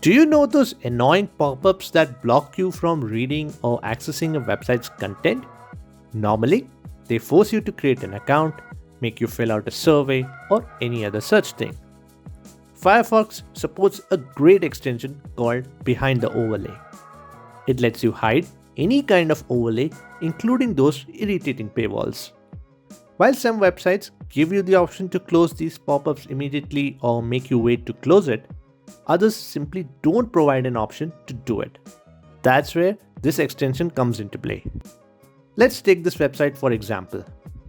Do you know those annoying pop-ups that block you from reading or accessing a website's content? Normally, they force you to create an account, make you fill out a survey, or any other such thing. Firefox supports a great extension called Behind the Overlay. It lets you hide any kind of overlay, including those irritating paywalls. While some websites give you the option to close these pop-ups immediately or make you wait to close it, others simply don't provide an option to do it. That's where this extension comes into play. Let's take this website for example.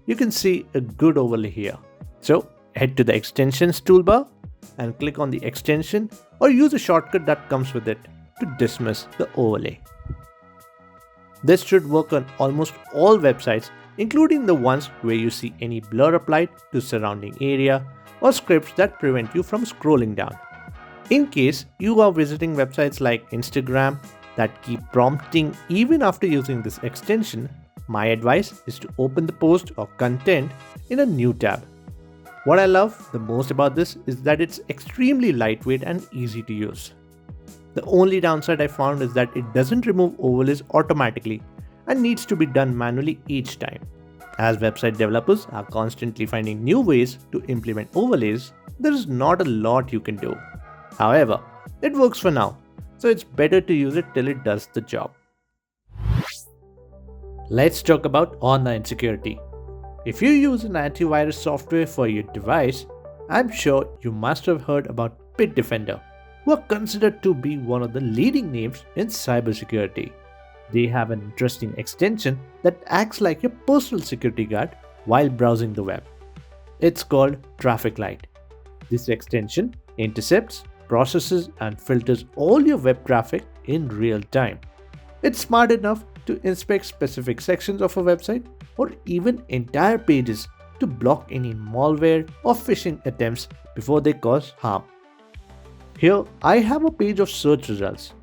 You can see a good overlay here. So head to the extensions toolbar and click on the extension or use a shortcut that comes with it to dismiss the overlay. This should work on almost all websites, including the ones where you see any blur applied to surrounding area or scripts that prevent you from scrolling down. In case you are visiting websites like Instagram that keep prompting even after using this extension, my advice is to open the post or content in a new tab. What I love the most about this is that it's extremely lightweight and easy to use. The only downside I found is that it doesn't remove overlays automatically and needs to be done manually each time. As website developers are constantly finding new ways to implement overlays, there is not a lot you can do. However, it works for now, so it's better to use it till it does the job. Let's talk about online security. If you use an antivirus software for your device, I'm sure you must have heard about Bitdefender, who are considered to be one of the leading names in cybersecurity. They have an interesting extension that acts like your personal security guard while browsing the web. It's called Traffic Light. This extension intercepts, processes, and filters all your web traffic in real time. It's smart enough to inspect specific sections of a website or even entire pages to block any malware or phishing attempts before they cause harm. Here I have a page of search results.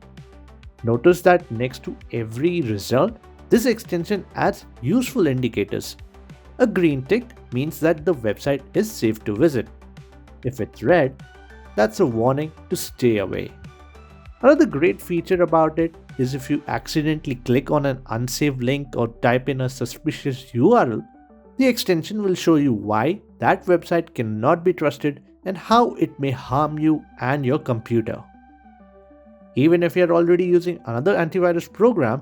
Notice that next to every result, this extension adds useful indicators. A green tick means that the website is safe to visit. If it's red, that's a warning to stay away. Another great feature about it is if you accidentally click on an unsafe link or type in a suspicious URL, the extension will show you why that website cannot be trusted and how it may harm you and your computer. Even if you're already using another antivirus program,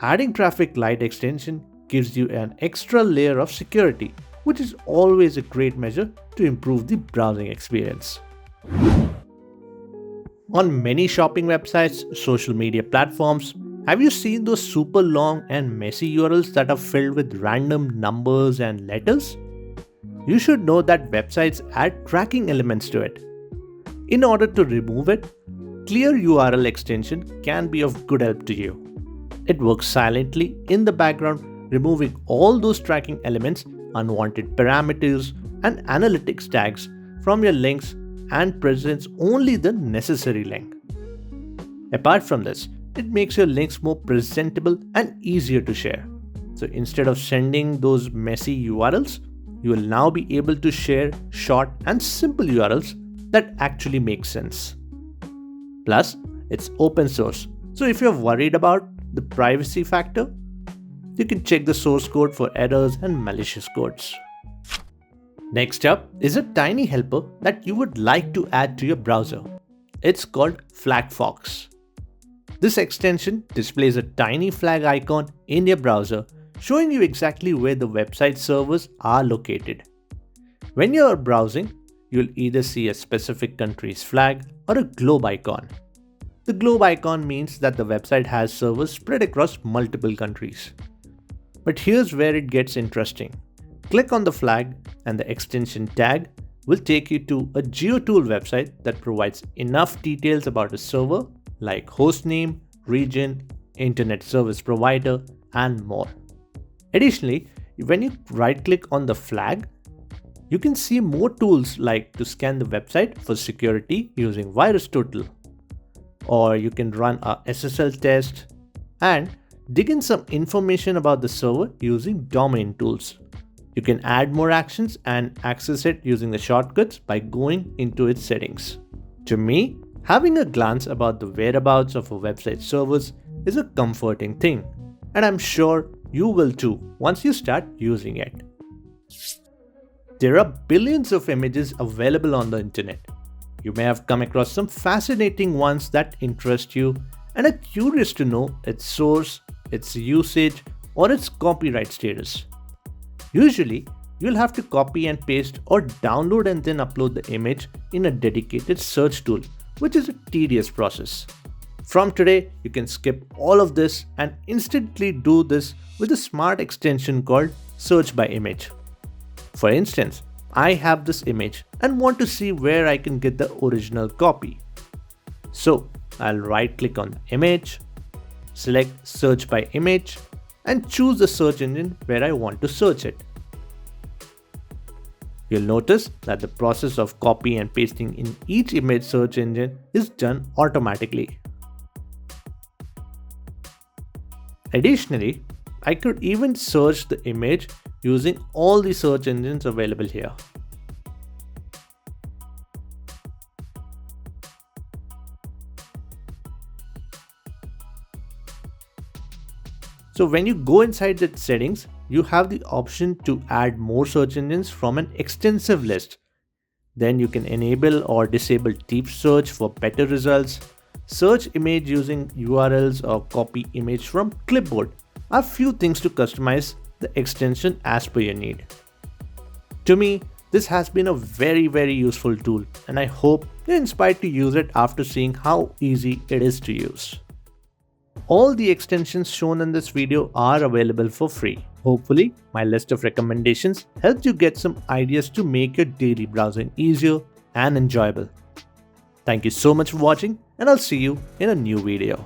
adding Traffic Light extension gives you an extra layer of security, which is always a great measure to improve the browsing experience. On many shopping websites, social media platforms, have you seen those super long and messy URLs that are filled with random numbers and letters? You should know that websites add tracking elements to it. In order to remove it, clearurls extension can be of good help to you. It works silently in the background, removing all those tracking elements, unwanted parameters, and analytics tags from your links and presents only the necessary link. Apart from this, it makes your links more presentable and easier to share. So instead of sending those messy URLs, you will now be able to share short and simple URLs that actually make sense. Plus, it's open source, so if you're worried about the privacy factor, you can check the source code for errors and malicious codes. Next up is a tiny helper that you would like to add to your browser. It's called FlagFox. This extension displays a tiny flag icon in your browser, showing you exactly where the website servers are located. When you are browsing, you'll either see a specific country's flag or a globe icon. The globe icon means that the website has servers spread across multiple countries. But here's where it gets interesting. Click on the flag and the extension tag will take you to a GeoTool website that provides enough details about a server like hostname, region, internet service provider, and more. Additionally, when you right-click on the flag, you can see more tools like to scan the website for security using VirusTotal, or you can run a SSL test and dig in some information about the server using domain tools. You can add more actions and access it using the shortcuts by going into its settings. To me, Having a glance about the whereabouts of a website servers is a comforting thing, and I'm sure you will too once you start using it. There are billions of images available on the internet. You may have come across some fascinating ones that interest you and are curious to know its source, its usage, or its copyright status. Usually, you'll have to copy and paste or download and then upload the image in a dedicated search tool, which is a tedious process. From today, you can skip all of this and instantly do this with a smart extension called Search by Image. For instance, I have this image and want to see where I can get the original copy. So, I'll right click on the image, select Search by Image, and choose the search engine where I want to search it. You'll notice that the process of copy and pasting in each image search engine is done automatically. Additionally, I could even search the image using all the search engines available here. So when you go inside the settings, you have the option to add more search engines from an extensive list. Then you can enable or disable deep search for better results. Search image using URLs or copy image from clipboard are few things to customize the extension as per your need. To me, this has been a very useful tool, and I hope you're inspired to use it after seeing how easy it is to use. All the extensions shown in this video are available for free. Hopefully, my list of recommendations helped you get some ideas to make your daily browsing easier and enjoyable. Thank you so much for watching, and I'll see you in a new video.